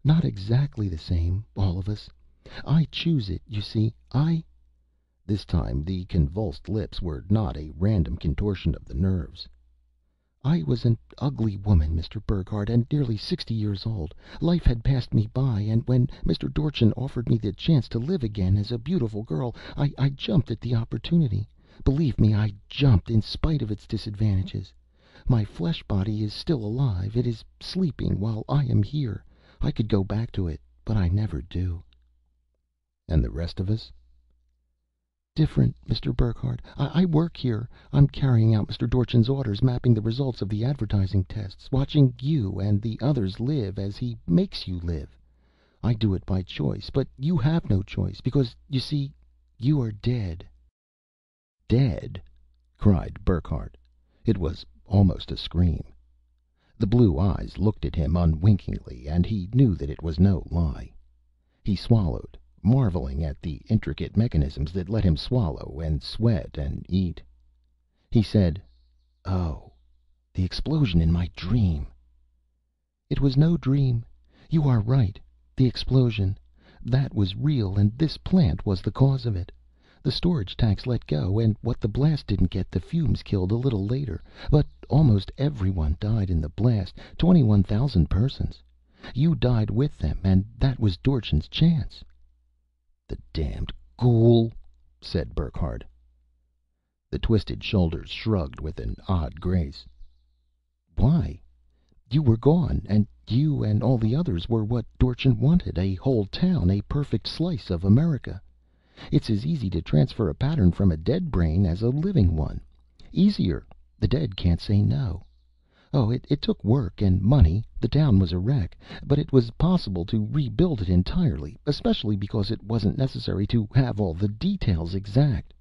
Not exactly the same, all of us. I choose it, you see. I—" This time the convulsed lips were not a random contortion of the nerves. "I was an ugly woman, Mr. Burckhardt, and nearly 60 years old. Life had passed me by, and when Mr. Dorchin offered me the chance to live again as a beautiful girl, I jumped at the opportunity. Believe me, I jumped in spite of its disadvantages. My flesh body is still alive. It is sleeping while I am here. I could go back to it, but I never do." "And the rest of us?" "Different, Mr. Burckhardt. I work here. I'm carrying out Mr. Dorchin's orders, mapping the results of the advertising tests, watching you and the others live as he makes you live. I do it by choice, but you have no choice, because, you see, you are dead." "Dead?" cried Burckhardt. It was almost a scream. The blue eyes looked at him unwinkingly, and he knew that it was no lie. He swallowed, marveling at the intricate mechanisms that let him swallow and sweat and eat. He said, "Oh, the explosion in my dream." "It was no dream. You are right. The explosion. That was real, and this plant was the cause of it. The storage tanks let go, and what the blast didn't get, the fumes killed a little later. But almost everyone died in the blast, 21,000 persons. You died with them, and that was Dorchin's chance." "The damned ghoul," said Burckhardt. The twisted shoulders shrugged with an odd grace. "Why? You were gone, and you and all the others were what Dorchin wanted, a whole town, a perfect slice of America. It's as easy to transfer a pattern from a dead brain as a living one. Easier. The dead can't say no. Oh, it took work and money. The town was a wreck, but it was possible to rebuild it entirely, especially because it wasn't necessary to have all the details exact.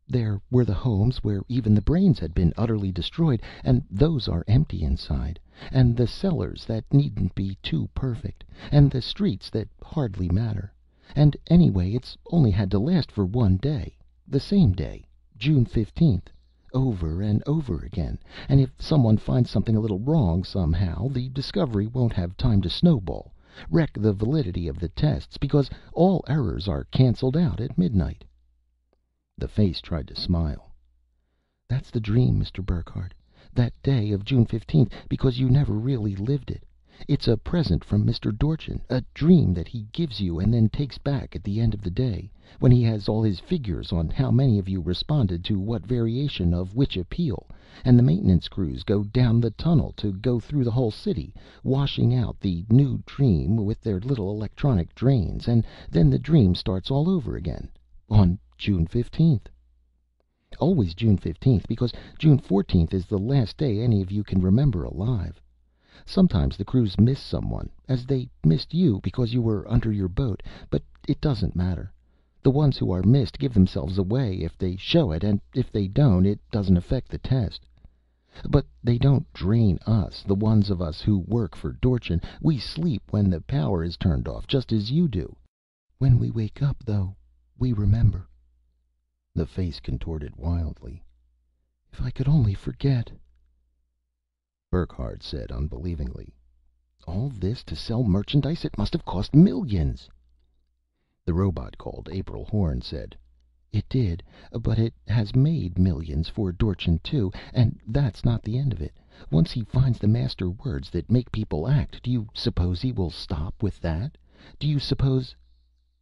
There were the homes where even the brains had been utterly destroyed, and those are empty inside, and the cellars that needn't be too perfect, and the streets that hardly matter. And anyway, it's only had to last for one day, the same day, June 15th, over and over again. And if someone finds something a little wrong somehow, the discovery won't have time to snowball, wreck the validity of the tests, because all errors are canceled out at midnight." The face tried to smile. "That's the dream, Mr. Burckhardt. That day of June 15th, because you never really lived it. It's a present from Mr. Dorchin, a dream that he gives you and then takes back at the end of the day, when he has all his figures on how many of you responded to what variation of which appeal, and the maintenance crews go down the tunnel to go through the whole city, washing out the new dream with their little electronic drains, and then the dream starts all over again on June 15th. Always June 15th, because June 14th is the last day any of you can remember alive. Sometimes the crews miss someone, as they missed you because you were under your boat, but it doesn't matter. The ones who are missed give themselves away if they show it, and if they don't, it doesn't affect the test. But they don't drain us, the ones of us who work for Dorchin. We sleep when the power is turned off, just as you do. When we wake up, though, we remember." The face contorted wildly. "If I could only forget." Burckhardt said unbelievingly, "All this to sell merchandise? It must have cost millions." The robot called April Horn said, "It did, but it has made millions for Dorchin, too. And that's not the end of it. Once he finds the master words that make people act, do you suppose he will stop with that? Do you suppose—"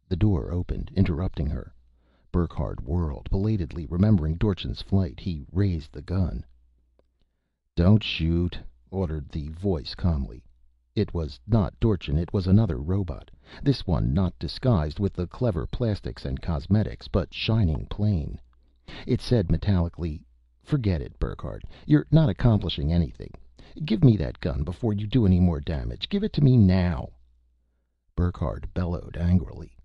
The door opened, interrupting her. Burckhardt whirled, belatedly remembering Dorchin's flight. He raised the gun. "Don't shoot," ordered the voice calmly. It was not Dorchin. It was another robot. This one not disguised with the clever plastics and cosmetics, but shining plain. It said metallically, "Forget it, Burckhardt. You're not accomplishing anything. Give me that gun before you do any more damage. Give it to me now." Burckhardt bellowed angrily.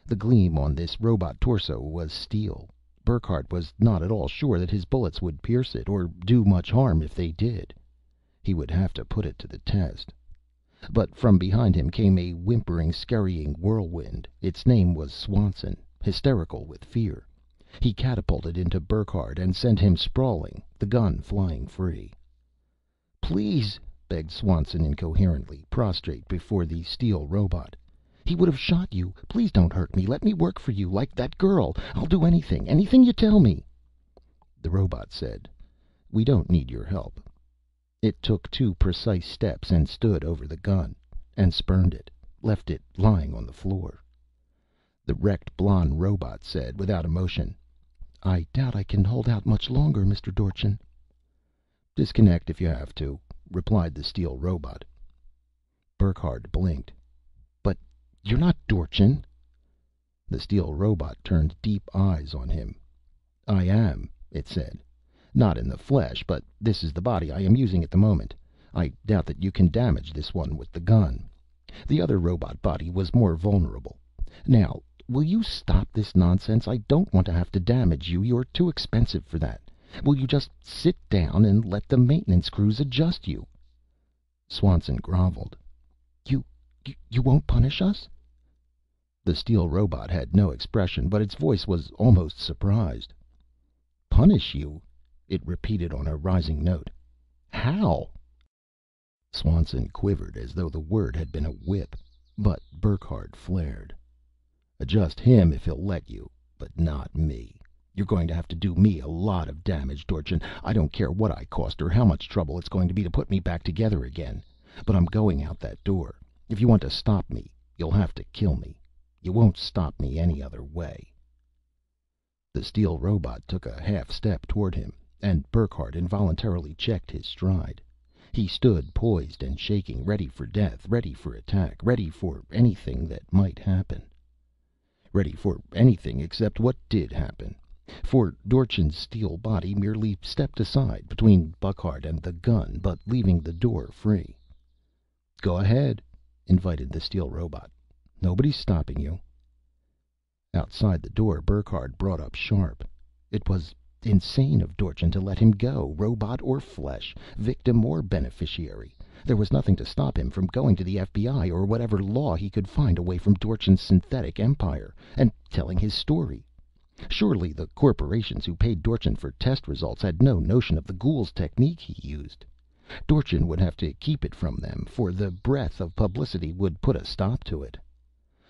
The gleam on this robot torso was steel. Burckhardt was not at all sure that his bullets would pierce it, or do much harm if they did. He would have to put it to the test. But from behind him came a whimpering, scurrying whirlwind. Its name was Swanson, hysterical with fear. He catapulted into Burckhardt and sent him sprawling, the gun flying free. "Please!" begged Swanson incoherently, prostrate before the steel robot. "He would have shot you. Please don't hurt me. Let me work for you, like that girl. I'll do anything. Anything you tell me." The robot said, "We don't need your help." It took 2 precise steps and stood over the gun, and spurned it, left it lying on the floor. The wrecked blonde robot said, without emotion, "I doubt I can hold out much longer, Mr. Dorchin." "Disconnect if you have to," replied the steel robot. Burckhardt blinked. "But you're not Dorchin." The steel robot turned deep eyes on him. "I am," it said. "Not in the flesh, but this is the body I am using at the moment. I doubt that you can damage this one with the gun. The other robot body was more vulnerable. Now, will you stop this nonsense? I don't want to have to damage you. You're too expensive for that. Will you just sit down and let the maintenance crews adjust you?" Swanson groveled. You won't punish us?" The steel robot had no expression, but its voice was almost surprised. "Punish you?" it repeated on a rising note. "How?" Swanson quivered as though the word had been a whip, but Burckhardt flared. "Adjust him if he'll let you, but not me. You're going to have to do me a lot of damage, Dorchin. I don't care what I cost or how much trouble it's going to be to put me back together again. But I'm going out that door. If you want to stop me, you'll have to kill me. You won't stop me any other way." The steel robot took a half step toward him, and Burckhardt involuntarily checked his stride. He stood poised and shaking, ready for death, ready for attack, ready for anything that might happen. Ready for anything except what did happen. For Dorchin's steel body merely stepped aside between Burckhardt and the gun, but leaving the door free. "Go ahead," invited the steel robot. "Nobody's stopping you." Outside the door, Burckhardt brought up sharp. It was insane of Dorchin to let him go, robot or flesh, victim or beneficiary. There was nothing to stop him from going to the FBI or whatever law he could find away from Dorchin's synthetic empire, and telling his story. Surely the corporations who paid Dorchin for test results had no notion of the ghoul's technique he used. Dorchin would have to keep it from them, for the breath of publicity would put a stop to it.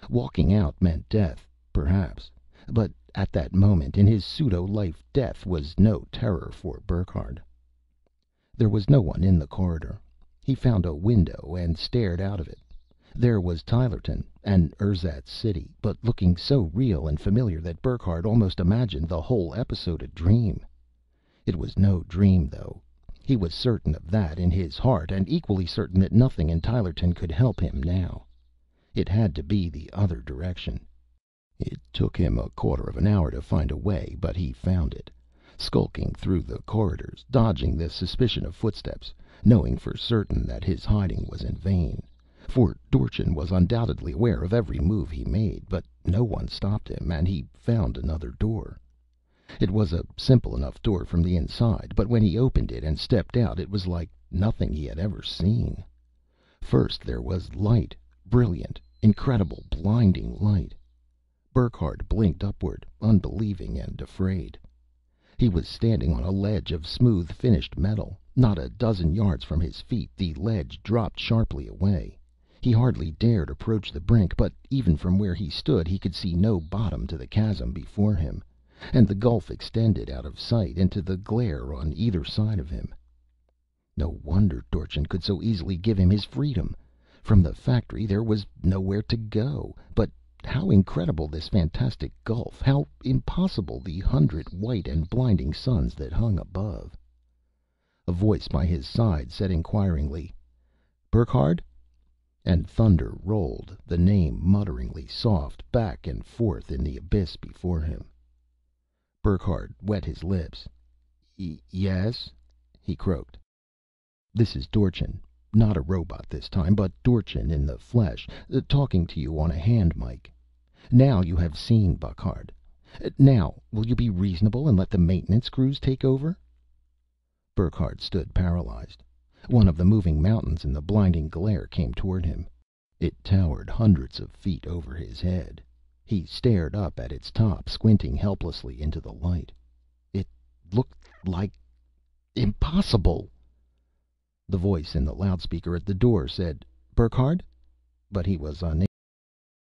Walking out meant death, perhaps, but at that moment in his pseudo-life death was no terror for Burckhardt. There was no one in the corridor. He found a window and stared out of it. There was Tylerton, an ersatz city, but looking so real and familiar that Burckhardt almost imagined the whole episode a dream. It was no dream, though. He was certain of that in his heart, and equally certain that nothing in Tylerton could help him now. It had to be the other direction. It took him a quarter of an hour to find a way, but he found it, skulking through the corridors, dodging the suspicion of footsteps, knowing for certain that his hiding was in vain. For Dorchin was undoubtedly aware of every move he made, but no one stopped him, and he found another door. It was a simple enough door from the inside, but when he opened it and stepped out, it was like nothing he had ever seen. First there was light, brilliant, incredible, blinding light. Burckhardt blinked upward, unbelieving and afraid. He was standing on a ledge of smooth, finished metal. Not a dozen yards from his feet, the ledge dropped sharply away. He hardly dared approach the brink, but even from where he stood, he could see no bottom to the chasm before him, and the gulf extended out of sight into the glare on either side of him. No wonder Dorchin could so easily give him his freedom. From the factory there was nowhere to go. But how incredible this fantastic gulf, how impossible the 100 white and blinding suns that hung above. A voice by his side said inquiringly, "Burckhardt?" And thunder rolled, the name mutteringly soft, back and forth in the abyss before him. Burckhardt wet his lips. "Yes?" he croaked. "This is Dorchin. Not a robot this time, but Dorchin in the flesh, talking to you on a hand mike. Now you have seen, Burckhardt. Now, will you be reasonable and let the maintenance crews take over?" Burckhardt stood paralyzed. One of the moving mountains in the blinding glare came toward him. It towered hundreds of feet over his head. He stared up at its top, squinting helplessly into the light. It looked like impossible. The voice in the loudspeaker at the door said, "Burckhardt?" But he was unable.